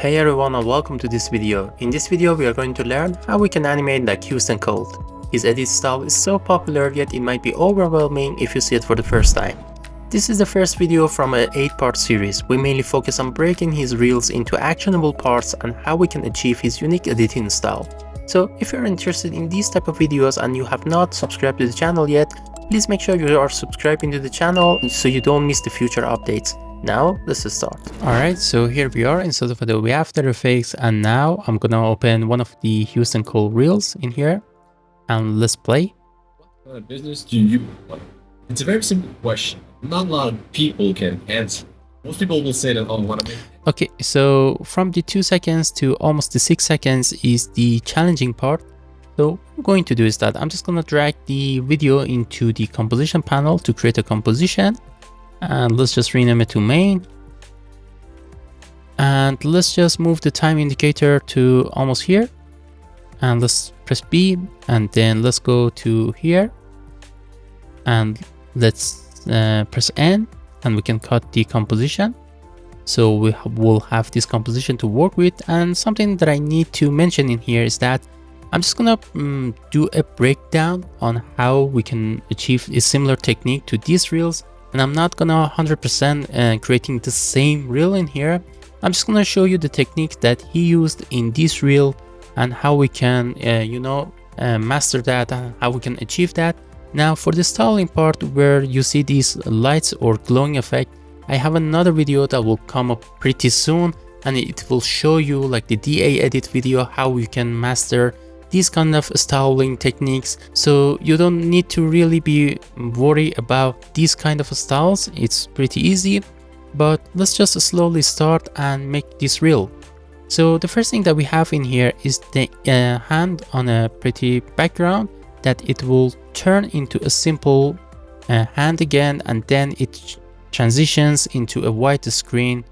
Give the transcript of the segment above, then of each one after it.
Hey everyone and welcome to this video. In this video we are going to learn how we can animate like Huston Kold. His edit style is so popular yet it might be overwhelming if you see it for the first time. This is the first video from an 8-part series. We mainly focus on breaking his reels into actionable parts and how we can achieve his unique editing style. So if you're interested in these type of videos and you have not subscribed to the channel yet, please make sure you are subscribing to the channel so you don't miss the future updates. Now let's start. Alright, so here we are inside of Adobe After Effects, and now I'm gonna open one of the Huston Kold reels in here and let's play. What kind of business do you want? It's a very simple question. Not a lot of people can answer. Most people will say that, oh, what I mean. Okay, so from the 2 seconds to almost the 6 seconds is the challenging part. So what I'm going to do is that I'm just gonna drag the video into the composition panel to create a composition. And let's just rename it to main, and let's just move the time indicator to almost here, and let's press B, and then let's go to here and let's press N, and we can cut the composition. So we will have this composition to work with. And something that I need to mention in here is that I'm just gonna do a breakdown on how we can achieve a similar technique to these reels. And I'm not gonna 100% creating the same reel in here. I'm just gonna show you the technique that he used in this reel and how we can, master that and how we can achieve that. Now for the styling part where you see these lights or glowing effect, I have another video that will come up pretty soon, and it will show you like the DA edit video how you can master these kind of styling techniques. So you don't need to really be worried about these kind of styles. It's pretty easy, but let's just slowly start and make this reel. So the first thing that we have in here is the hand on a pretty background that it will turn into a simple hand again, and then it transitions into a white screen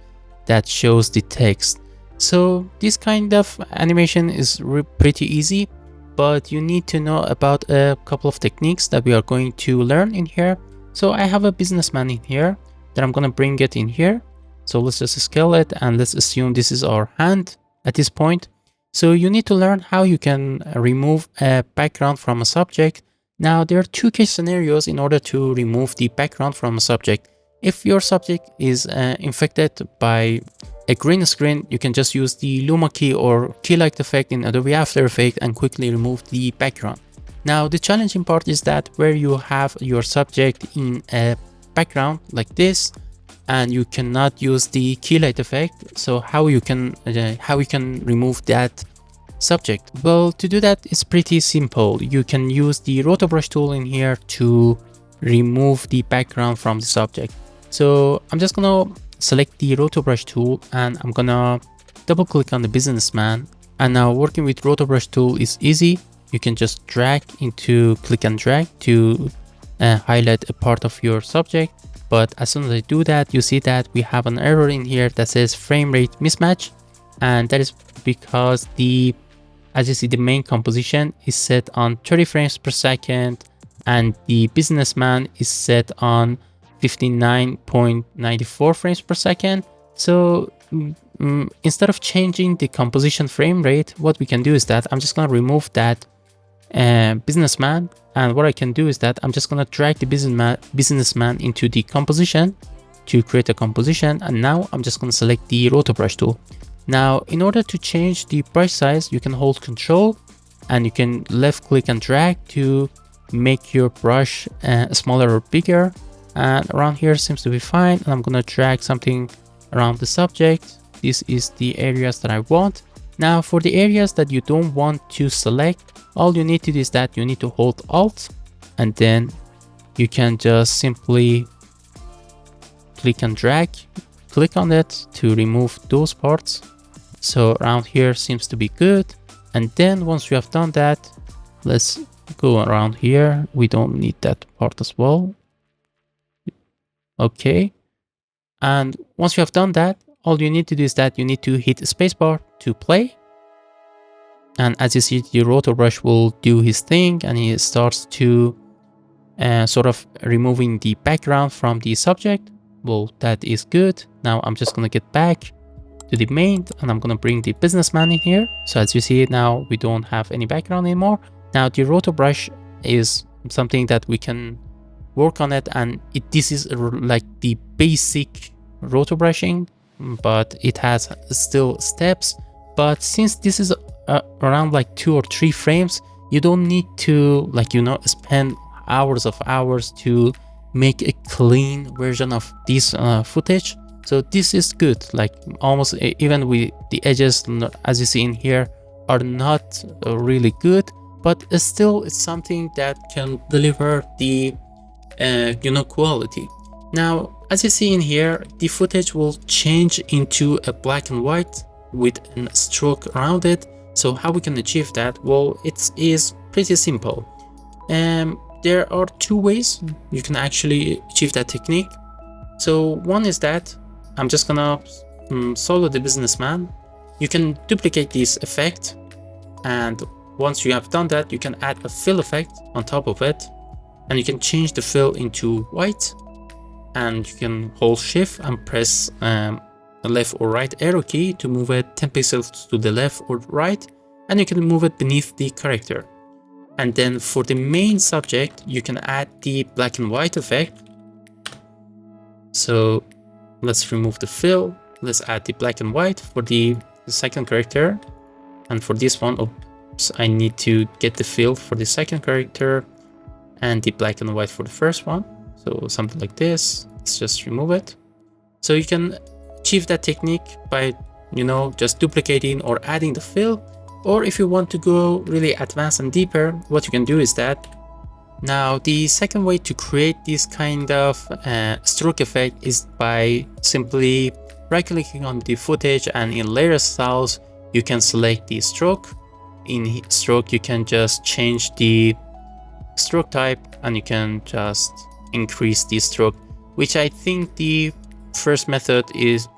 that shows the text. So this kind of animation is pretty easy, but you need to know about a couple of techniques that we are going to learn in here. So I have a businessman in here that I'm gonna bring it in here. So let's just scale it and let's assume this is our hand at this point. So you need to learn how you can remove a background from a subject. Now there are two case scenarios in order to remove the background from a subject. If your subject is infected by a green screen, you can just use the Luma key or key-like effect in Adobe After Effects and quickly remove the background. Now the challenging part is that where you have your subject in a background like this and you cannot use the key-light effect, so how you can remove that subject? Well, to do that it's pretty simple. You can use the roto brush tool in here to remove the background from the subject. So I'm just gonna select the roto brush tool and I'm gonna double click on the businessman. And now working with roto brush tool is easy. You can just drag into click and drag to highlight a part of your subject. But as soon as I do that, you see that we have an error in here that says frame rate mismatch, and that is because as you see, the main composition is set on 30 frames per second and the businessman is set on 59.94 frames per second. So instead of changing the composition frame rate, what we can do is that I'm just going to remove that businessman, and what I can do is that I'm just going to drag the businessman into the composition to create a composition, and now I'm just going to select the roto brush tool. Now in order to change the brush size, you can hold Control and you can left click and drag to make your brush smaller or bigger. And around here seems to be fine, and I'm gonna drag something around the subject. This is the areas that I want. Now for the areas that you don't want to select, all you need to do is that you need to hold Alt, and then you can just simply click and drag, click on it to remove those parts. So around here seems to be good. And then once you have done that, let's go around here. We don't need that part as well. Okay, and once you have done that, all you need to do is that you need to hit spacebar to play. And as you see, the roto brush will do his thing and he starts to sort of removing the background from the subject. Well, that is good. Now I'm just gonna get back to the main, and I'm gonna bring the businessman in here. So as you see now, we don't have any background anymore. Now the roto brush is something that we can work on it, and this is like the basic roto brushing, but it has still steps. But since this is around like 2 or 3 frames, you don't need to, like, you know, spend hours to make a clean version of this footage. So this is good. Like almost even with the edges, as you see in here, are not really good, but still it's something that can deliver the you know, quality. Now as you see in here, the footage will change into a black and white with a stroke around it. So how we can achieve that? Well, it is pretty simple. There are 2 ways you can actually achieve that technique. So one is that I'm just gonna solo the businessman. You can duplicate this effect, and once you have done that, you can add a fill effect on top of it, and you can change the fill into white, and you can hold shift and press the left or right arrow key to move it 10 pixels to the left or right, and you can move it beneath the character. And then for the main subject, you can add the black and white effect. So let's remove the fill. Let's add the black and white for the second character. And for this one, oops, I need to get the fill for the second character and the black and white for the first one. So something like this. Let's just remove it. So you can achieve that technique by, you know, just duplicating or adding the fill. Or if you want to go really advanced and deeper, what you can do is that now the second way to create this kind of stroke effect is by simply right clicking on the footage, and in layer styles you can select the stroke. In stroke you can just change the stroke type, and you can just increase the stroke, which I think the first method is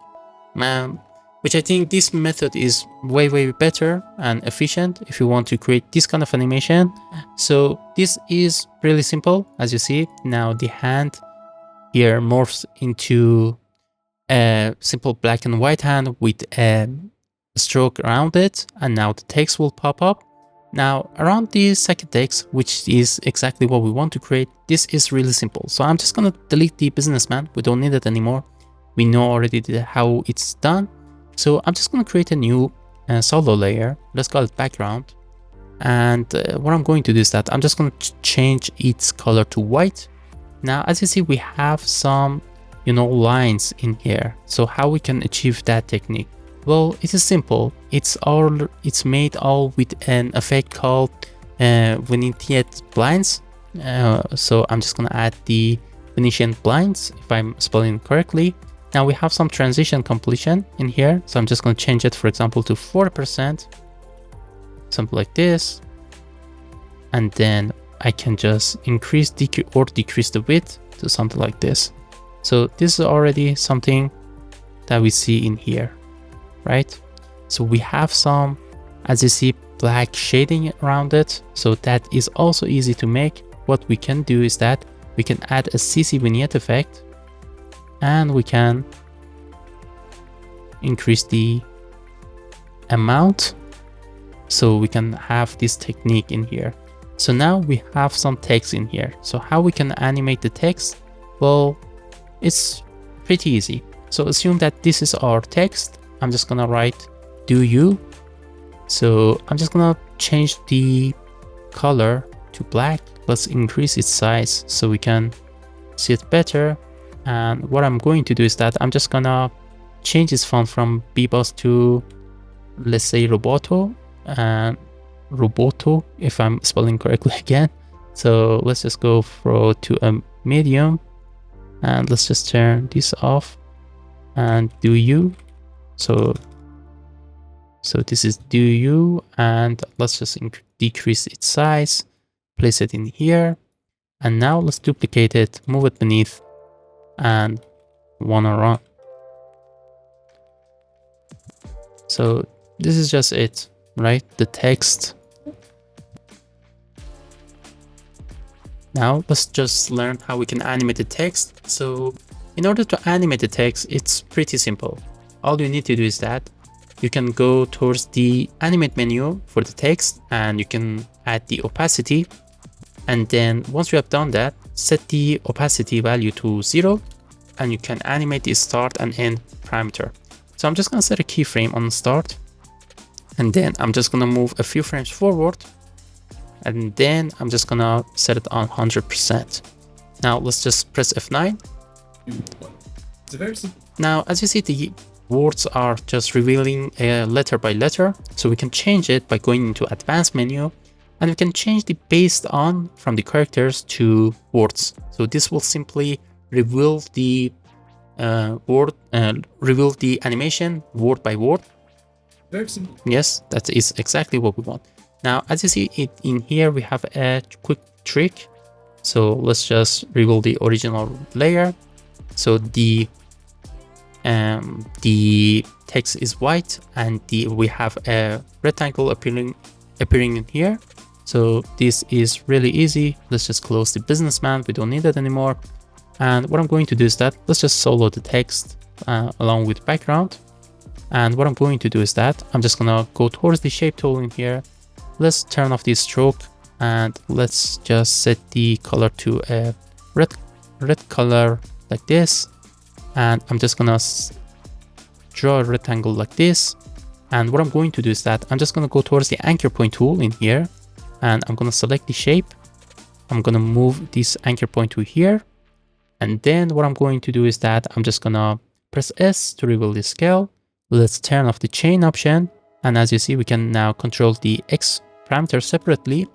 which I think this method is way better and efficient if you want to create this kind of animation. So this is really simple. As you see now, the hand here morphs into a simple black and white hand with a stroke around it, and now the text will pop up. Now around the second text, which is exactly what we want to create, this is really simple. So I'm just gonna delete the businessman. We don't need it anymore. We know already how it's done. So I'm just going to create a new solo layer. Let's call it background. And what I'm going to do is that I'm just going to change its color to white. Now, as you see, we have some, you know, lines in here. So how we can achieve that technique? Well, it is simple. It's made all with an effect called Venetian blinds. So I'm just going to add the Venetian blinds, if I'm spelling correctly. Now we have some transition completion in here, so I'm just going to change it, for example, to 40%, something like this, and then I can just increase or decrease the width to something like this. So this is already something that we see in here, right? So we have some, as you see, black shading around it, so that is also easy to make. What we can do is that we can add a CC vignette effect, and we can increase the amount, so we can have this technique in here. So now we have some text in here. So how we can animate the text? Well, it's pretty easy. So assume that this is our text. I'm just gonna write do you. So I'm just gonna change the color to black. Let's increase its size so we can see it better. And what I'm going to do is that I'm just gonna change this font from Beboss to, let's say, Roboto, and Roboto, if I'm spelling correctly again. So let's just go to a medium, and let's just turn this off and do you. So this is do you, and let's just decrease its size, place it in here, and now let's duplicate it, move it beneath, and wanna run. So this is just it, right? The text. Now let's just learn how we can animate the text. So in order to animate the text, it's pretty simple. all you need to do is that you can go towards the animate menu for the text and you can add the opacity. And then once you have done that, set the opacity value to 0 and you can animate the start and end parameter. So I'm just gonna set a keyframe on start and then I'm just gonna move a few frames forward and then I'm just gonna set it on 100%. Now let's just press F9. It's a very simple. Now, as you see, the words are just revealing letter by letter. So we can change it by going into advanced menu and we can change the based on from the characters to words. So this will simply reveal the reveal the animation word by word. Very simple. Yes, that is exactly what we want. Now, as you see it in here, we have a quick trick. So let's just reveal the original layer. So the text is white and we have a rectangle appearing in here. So this is really easy. Let's just close the businessman. We don't need it anymore. And what I'm going to do is that let's just solo the text along with background. And what I'm going to do is that I'm just gonna go towards the shape tool in here. Let's turn off the stroke and let's just set the color to a red color like this. And I'm just gonna draw a rectangle like this. And what I'm going to do is that I'm just gonna go towards the anchor point tool in here and I'm gonna select the shape. I'm gonna move this anchor point to here. And then what I'm going to do is that I'm just gonna press S to reveal the scale. Let's turn off the chain option. And as you see, we can now control the X parameter separately. So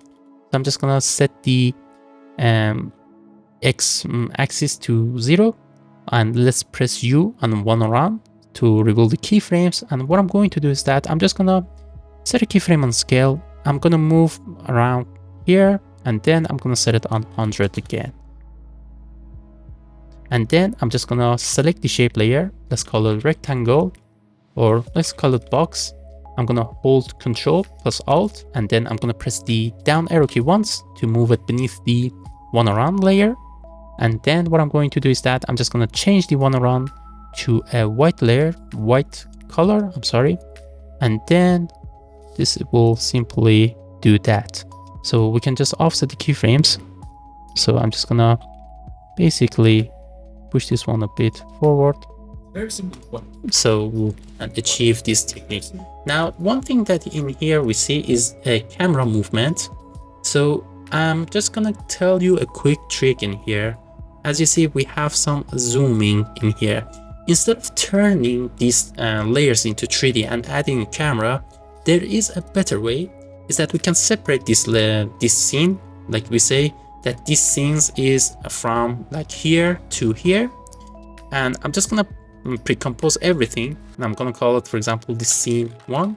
I'm just gonna set the X axis to 0. And let's press U and 1 around to reveal the keyframes. And what I'm going to do is that I'm just gonna set a keyframe on scale. I'm gonna move around here and then I'm gonna set it on 100 again. And then I'm just gonna select the shape layer. Let's call it rectangle or let's call it box. I'm gonna hold Control plus Alt and then I'm gonna press the down arrow key once to move it beneath the one around layer. And then what I'm going to do is that I'm just gonna change the one around to a white layer, white color, I'm sorry. And then this will simply do that. So we can just offset the keyframes. So I'm just gonna basically push this one a bit forward. Very simple. So we'll achieve this technique. Now, one thing that in here we see is a camera movement. So I'm just gonna tell you a quick trick in here. As you see, we have some zooming in here. Instead of turning these layers into 3D and adding a camera, there is a better way, is that we can separate this scene, like we say that this scene is from like here to here. And I'm just gonna pre-compose everything. And I'm gonna call it, for example, this scene 1.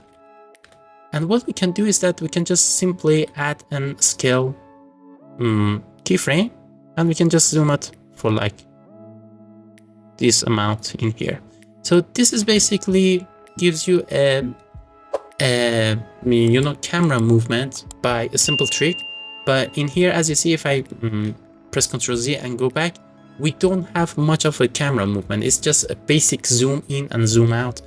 And what we can do is that we can just simply add an scale keyframe and we can just zoom it for like this amount in here. So this is basically gives you a camera movement by a simple trick. But in here, as you see, if I press Ctrl Z and go back, we don't have much of a camera movement. It's just a basic zoom in and zoom out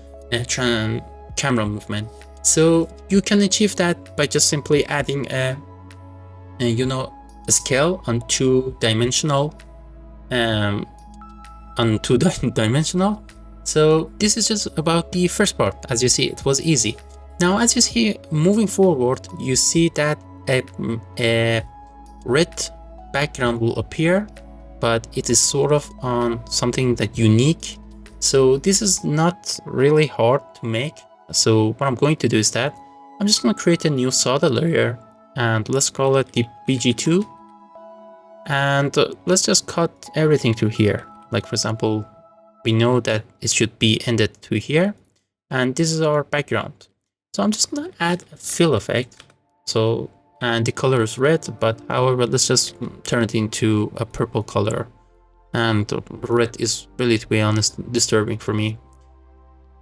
camera movement. So you can achieve that by just simply adding a scale on two-dimensional. So this is just about the first part. As you see, it was easy. Now, as you see, moving forward, you see that a red background will appear, but it is sort of on something that unique. So this is not really hard to make. So what I'm going to do is that I'm just going to create a new solid layer and let's call it the BG2. And let's just cut everything to here. Like, for example, we know that it should be ended to here. And this is our background. So I'm just going to add a fill effect. So, and the color is red, but however, let's just turn it into a purple color. And red is really, to be honest, disturbing for me.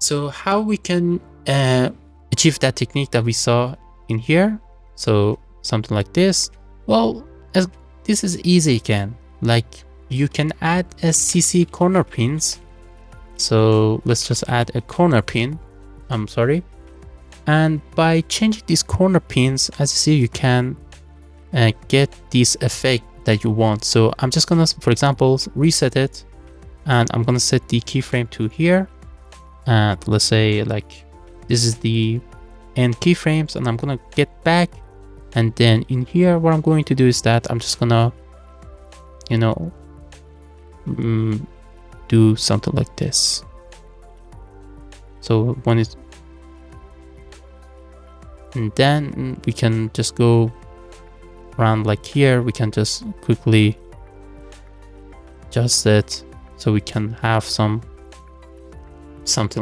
So how we can achieve that technique that we saw in here? So something like this. Well, this is easy again. Like, you can add a CC corner pins So let's just add a corner pin. I'm sorry. And by changing these corner pins, as you see, you can get this effect that you want. So I'm just gonna, for example, reset it, and I'm gonna set the keyframe to here. And let's say like this is the end keyframes, and I'm gonna get back. And then in here, what I'm going to do is that I'm just gonna, you know, do something like this. So when it's, and then we can just go around like here. We can just quickly adjust it so we can have something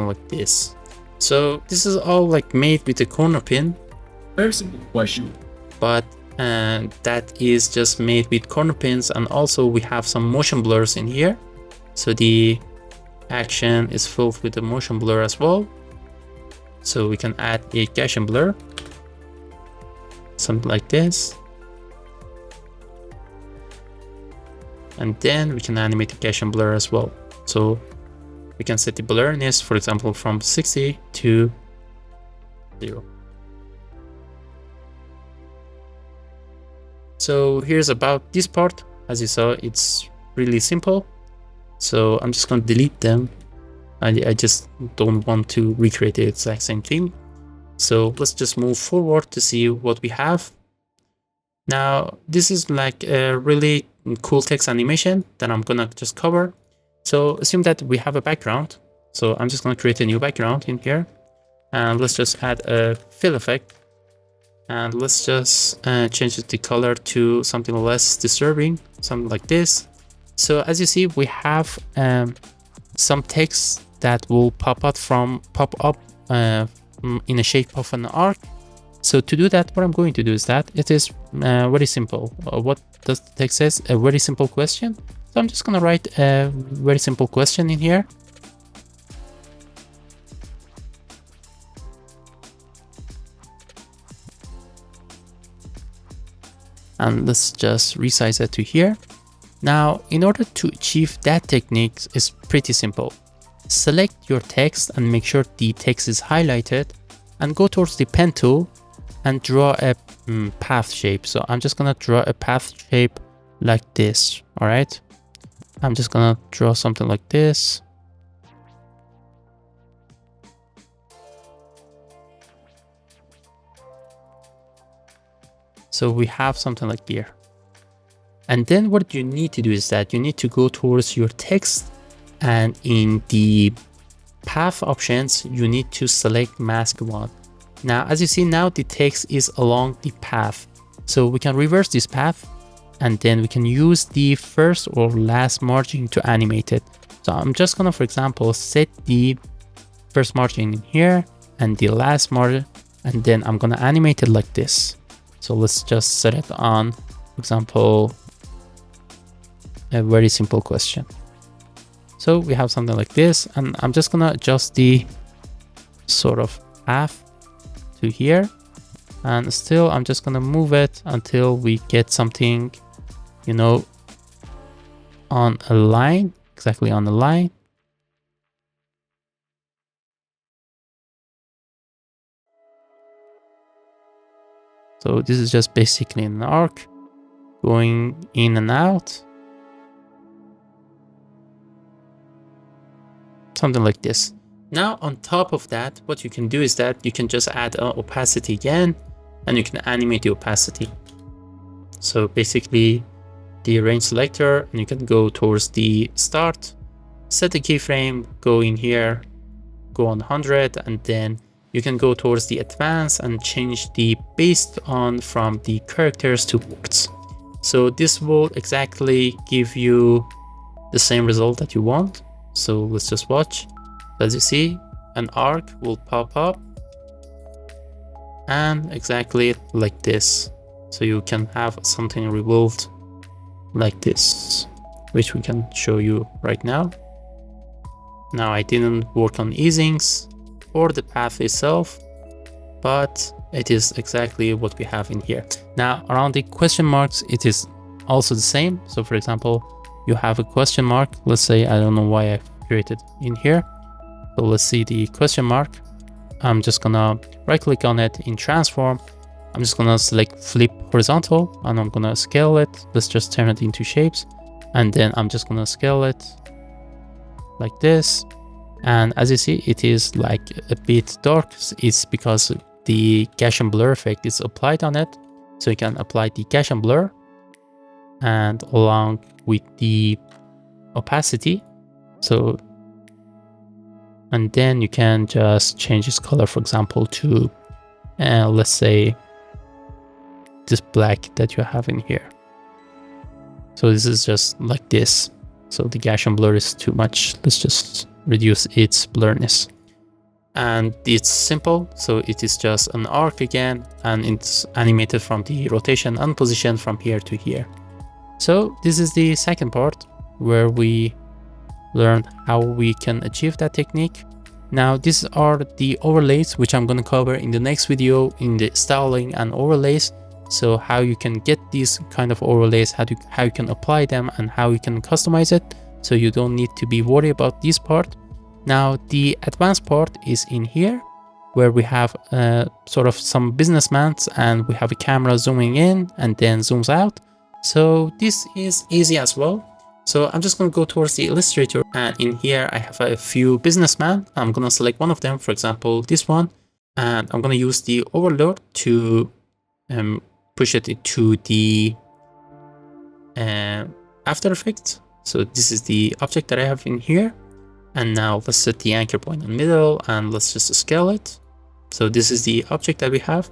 like this. So this is all like made with a corner pin. Very simple question. But that is just made with corner pins, and also we have some motion blurs in here. So the action is filled with the motion blur as well. So we can add a Gaussian blur, something like this. And then we can animate the Gaussian blur as well. So we can set the blurriness, for example, from 60 to 0. So here's about this part. As you saw, it's really simple. So I'm just going to delete them. I just don't want to recreate the exact same thing. So let's just move forward to see what we have. Now, this is like a really cool text animation that I'm gonna just cover. So assume that we have a background. So I'm just gonna create a new background in here. And let's just add a fill effect. And let's just change the color to something less disturbing, something like this. So as you see, we have some text that will pop up in a shape of an arc. So to do that, what I'm going to do is that it is very simple. What does the text says? A very simple question. So I'm just gonna write a very simple question in here. And let's just resize it to here. Now, in order to achieve that technique, is pretty simple. Select your text and make sure the text is highlighted, and go towards the pen tool and draw a path shape. So I'm just gonna draw a path shape like this. All right. I'm just gonna draw something like this. So we have something like here. And then what you need to do is that you need to go towards your text, and in the path options, you need to select mask one. Now, as you see now, the text is along the path. So we can reverse this path, and then we can use the first or last margin to animate it. So I'm just gonna, for example, set the first margin in here and the last margin, and then I'm gonna animate it like this. So let's just set it on, for example, a very simple question. So we have something like this, and I'm just gonna adjust the sort of path to here, and still I'm just gonna move it until we get something, you know, on a line, exactly on the line. So this is just basically an arc going in and out. Something like this. Now, on top of that, what you can do is that you can just add opacity again, and you can animate the opacity. So basically the range selector, and you can go towards the start, set the keyframe, go in here, go on 100, and then you can go towards the advanced and change the based on from the characters to words. So this will exactly give you the same result that you want. So let's just watch. As you see, an arc will pop up, and exactly like this. So you can have something revolved like this, which we can show you right now. Now, I didn't work on easings or the path itself, but it is exactly what we have in here. Now, around the question marks, it is also the same. So for example, you have a question mark. Let's say, I don't know why I created in here. So let's see the question mark. I'm just gonna right click on it in transform. I'm just gonna select flip horizontal and I'm gonna scale it. Let's just turn it into shapes. And then I'm just gonna scale it like this. And as you see, it is like a bit dark. It's because the Gaussian blur effect is applied on it. So you can apply the Gaussian blur and along with the opacity. So, and then you can just change its color, for example, to let's say this black that you have in here. So this is just like this. So the Gaussian blur is too much. Let's just reduce its blurriness. And it's simple. So it is just an arc again, and it's animated from the rotation and position from here to here. So this is the second part where we learn how we can achieve that technique. Now these are the overlays, which I'm going to cover in the next video in the styling and overlays. So how you can get these kind of overlays, how you can apply them, and how you can customize it. So you don't need to be worried about this part. Now the advanced part is in here, where we have sort of some businessmen, and we have a camera zooming in and then zooms out. So this is easy as well. So I'm just going to go towards the Illustrator, and in here I have a few businessmen. I'm going to select one of them, for example this one, and I'm going to use the overload to push it into the After Effects. So this is the object that I have in here, and now let's set the anchor point in the middle and let's just scale it. So this is the object that we have,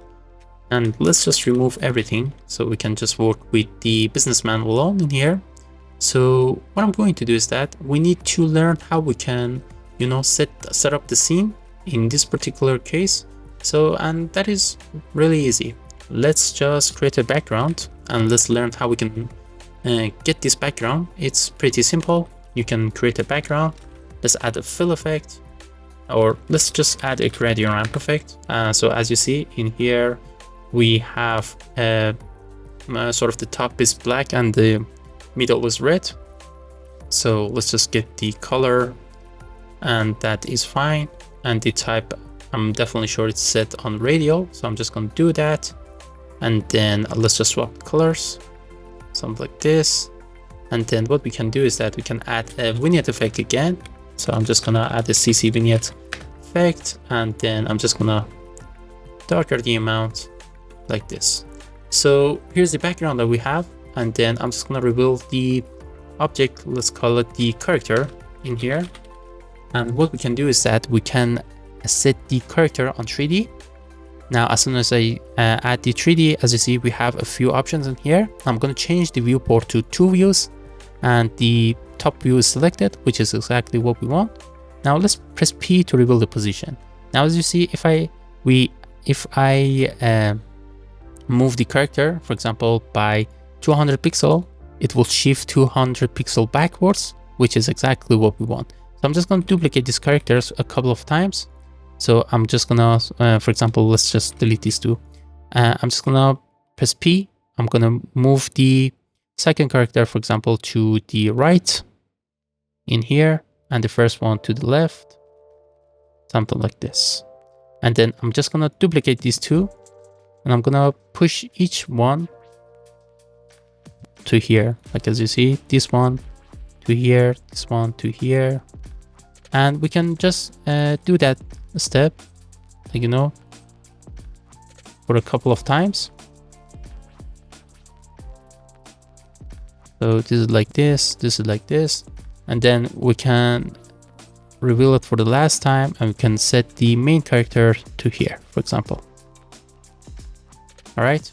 and let's just remove everything so we can just work with the businessman alone in here. So what I'm going to do is that we need to learn how we can, you know, set up the scene in this particular case. So, and that is really easy. Let's just create a background and let's learn how we can get this background. It's pretty simple. You can create a background. Let's add a fill effect, or let's just add a gradient ramp effect. So as you see in here, we have sort of the top is black and the middle is red. So let's just get the color, and that is fine. And the type, I'm definitely sure it's set on radial, so I'm just going to do that. And then let's just swap colors, something like this. And then what we can do is that we can add a vignette effect again. So I'm just gonna add a CC vignette effect, and then I'm just gonna darker the amount like this. So here's the background that we have, and then I'm just gonna reveal the object. Let's call it the character in here. And what we can do is that we can set the character on 3D. Now, as soon as I add the 3D, as you see, we have a few options in here. I'm going to change the viewport to 2 views, and the top view is selected, which is exactly what we want. Now let's press P to reveal the position. Now, as you see, if I move the character, for example, by 200 pixel, it will shift 200 pixel backwards, which is exactly what we want. So I'm just going to duplicate these characters a couple of times. So I'm just gonna, for example, let's just delete these two. I'm just gonna press P. I'm gonna move the second character, for example, to the right in here, and the first one to the left, something like this. And then I'm just gonna duplicate these two, and I'm gonna push each one to here. Like as you see, this one to here, this one to here. And we can just do that step, like, you know, for a couple of times. So this is like this is like this, and then we can reveal it for the last time, and we can set the main character to here, for example. All right.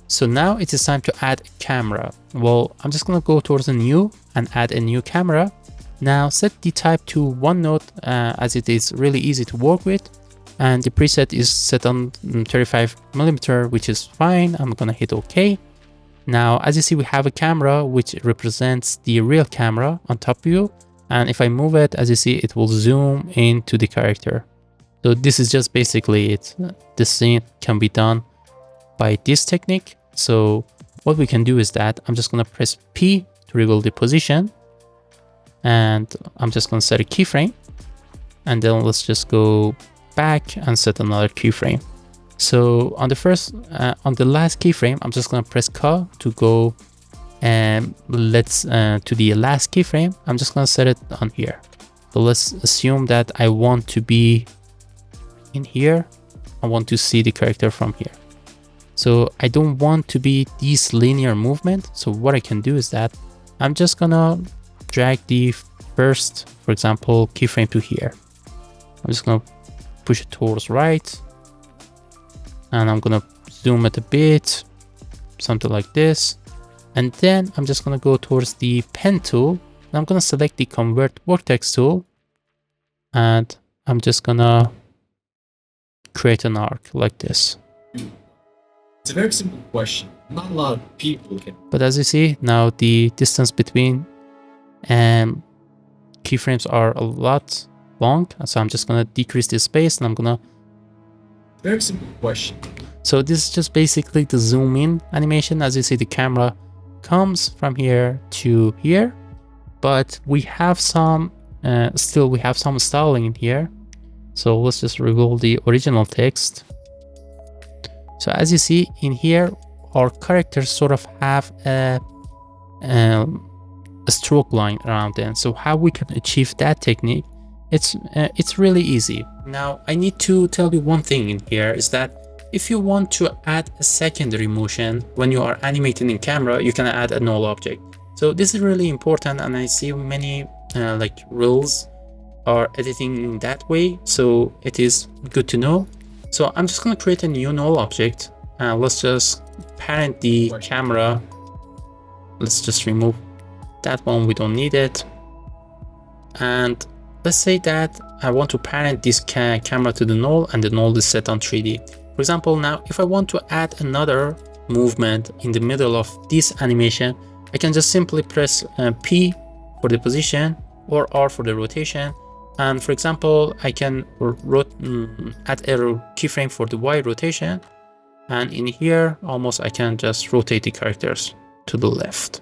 So now it is time to add a camera. Well, I'm just gonna go towards a new and add a new camera. Now set the type to one node, as it is really easy to work with, and the preset is set on 35mm, which is fine. I'm gonna hit OK. Now, as you see, we have a camera which represents the real camera on top view, and if I move it, as you see, it will zoom into the character. So this is just basically it. The scene can be done by this technique. So what we can do is that I'm just gonna press P to reveal the position. and I'm just going to set a keyframe, and then let's just go back and set another keyframe. So on the last keyframe, I'm just going to press K to go and to the last keyframe. I'm just going to set it on here. So let's assume that I want to be in here. I want to see the character from here. So I don't want to be this linear movement. So what I can do is that I'm just gonna drag the first, for example, keyframe to here. I'm just gonna push it towards right, and I'm gonna zoom it a bit, something like this. And then I'm just gonna go towards the pen tool, and I'm gonna select the convert vertex tool, and I'm just gonna create an arc like this. It's a very simple question. Not a lot of people can. But as you see, now the distance between keyframes are a lot long. So I'm just gonna decrease the space, and I'm gonna. Very simple question. So this is just basically the zoom in animation. As you see, the camera comes from here to here, but we have some still we have some styling in here. So let's just remove the original text. So as you see in here, our characters sort of have a stroke line around them. So how we can achieve that technique, it's really easy. Now I need to tell you one thing in here is that if you want to add a secondary motion when you are animating in camera, you can add a null object. So this is really important, and I see many like REELS are editing in that way, so it is good to know. So I'm just going to create a new null object. Let's just parent the camera. Let's just remove that one, we don't need it. And let's say that I want to parent this camera to the null, and the null is set on 3D. For example, now if I want to add another movement in the middle of this animation, I can just simply press P for the position or R for the rotation. And for example, I can add a keyframe for the Y rotation. And in here, almost I can just rotate the characters to the left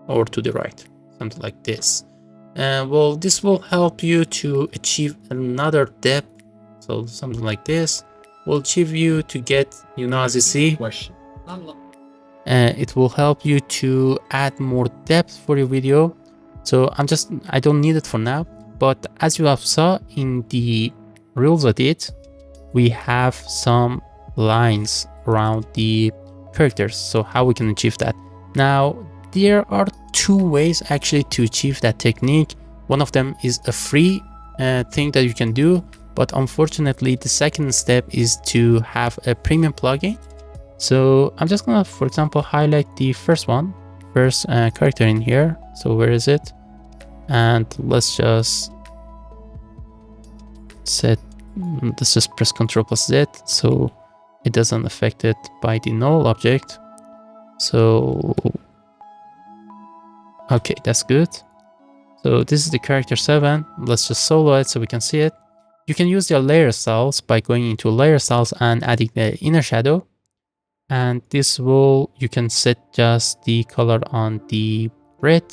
or to the right, something like this. Well, this will help you to achieve another depth. So something like this will achieve you to get, as you see, it will help you to add more depth for your video. So I don't need it for now. But as you have saw in the REELS edit, we have some lines around the characters. So how we can achieve that? Now, there are two ways actually to achieve that technique. One of them is a free thing that you can do, but unfortunately, the second step is to have a premium plugin. So I'm just gonna, for example, highlight the first character in here. So where is it? And let's just press Ctrl+Z so it doesn't affect it by the null object. So okay, that's good. So this is the character 7. Let's just solo it so we can see it. You can use your layer styles by going into layer styles and adding the inner shadow, and you can set just the color on the red.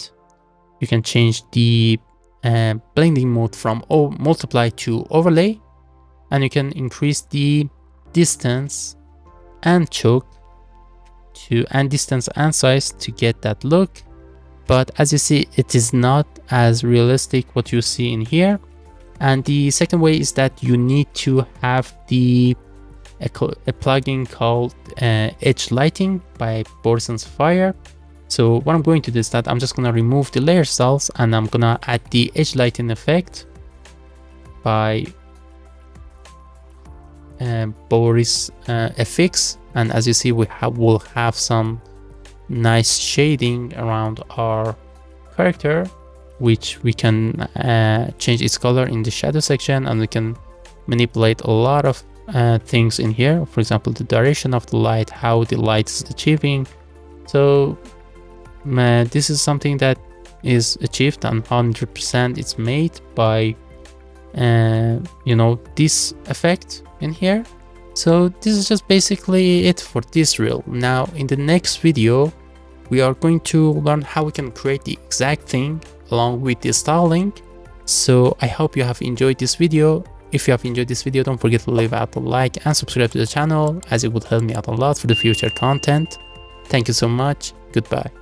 You can change the blending mode from multiply to overlay, and you can increase the distance and choke and distance and size to get that look. But as you see, it is not as realistic what you see in here. And the second way is that you need to have a plugin called Edge Lighting by Boris and Sapphire. So what I'm going to do is that I'm just going to remove the layer styles, and I'm going to add the edge lighting effect by Boris FX. And as you see, we'll have some nice shading around our character, which we can change its color in the shadow section, and we can manipulate a lot of things in here. For example, the duration of the light, how the light is achieving. So this is something that is achieved, and 100% it's made by this effect in here. So this is just basically it for this reel. Now in the next video we are going to learn how we can create the exact thing along with the styling. So I hope you have enjoyed this video. If you have enjoyed this video, don't forget to leave out a like and subscribe to the channel, as it would help me out a lot for the future content. Thank you so much. Goodbye.